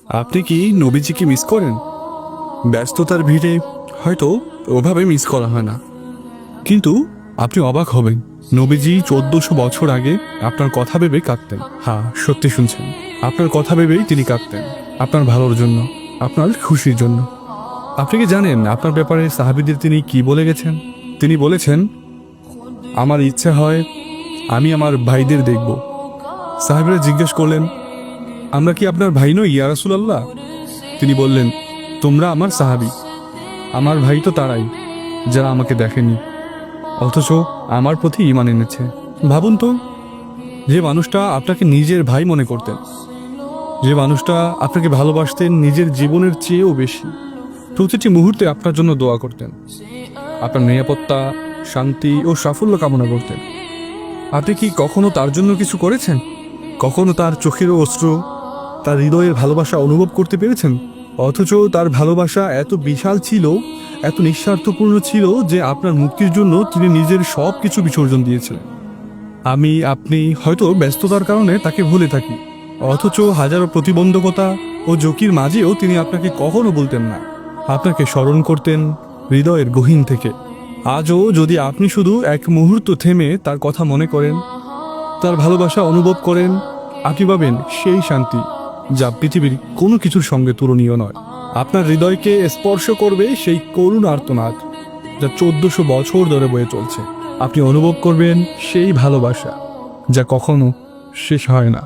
আপনি কি নবীজিকে মিস করেন? ব্যস্ততার ভিড়ে হয়তো ওভাবে মিস করা হয় না, কিন্তু আপনি অবাক হবেন, নবীজি 1400 বছর আগে আপনার কথা ভেবে কাঁদতেন। হ্যাঁ, সত্যি শুনছেন, আপনার কথা ভেবেই তিনি কাঁদতেন, আপনার ভালোর জন্য, আপনার খুশির জন্য। আপনি কি জানেন আপনার ব্যাপারে সাহাবীদের তিনি কি বলে গেছেন? তিনি বলেছেন, আমার ইচ্ছা হয় আমি আমার ভাইদের দেখব। সাহাবীরা জিজ্ঞেস করলেন, আমরা কি আপনার ভাই নই ইয়া রাসূলুল্লাহ? তিনি বললেন, তোমরা আমার সাহাবী, আমার ভাই তো তারাই যারা আমাকে দেখেনি অথচ আমার প্রতি ঈমান এনেছে। ভাবুন তো, যে মানুষটা আপনাকে নিজের ভাই মনে করতেন, যে মানুষটা আপনাকে ভালোবাসতেন নিজের জীবনের চেয়েও বেশি, প্রতিটি মুহূর্তে আপনার জন্য দোয়া করতেন, আপনার নিরাপত্তা, শান্তি ও সাফল্য কামনা করতেন, আপনি কি কখনো তার জন্য কিছু করেছেন? কখনো তার চোখের অশ্রু, তার হৃদয়ের ভালোবাসা অনুভব করতে পেরেছেন? অথচ তার ভালোবাসা এত বিশাল ছিল, এত নিঃস্বার্থপূর্ণ ছিল যে আপনার মুক্তির জন্য তিনি নিজের সব কিছু বিসর্জন দিয়েছিলেন। আমি, আপনি হয়তো ব্যস্ততার কারণে তাকে ভুলে থাকি, অথচ হাজারো প্রতিবন্ধকতা ও ঝুঁকির মাঝেও তিনি আপনাকে কখনো বলতেন না, আপনাকে স্মরণ করতেন হৃদয়ের গহীন থেকে। আজও যদি আপনি শুধু এক মুহূর্ত থেমে তার কথা মনে করেন, তার ভালোবাসা অনুভব করেন, আপনি পাবেন সেই শান্তি যা পৃথিবীর কোনো কিছুর সঙ্গে তুলনীয় নয়। আপনার হৃদয়কে স্পর্শ করবে সেই করুণ আর্তনাদ যা 1400 বছর ধরে বয়ে চলছে। আপনি অনুভব করবেন সেই ভালোবাসা যা কখনো শেষ হয় না।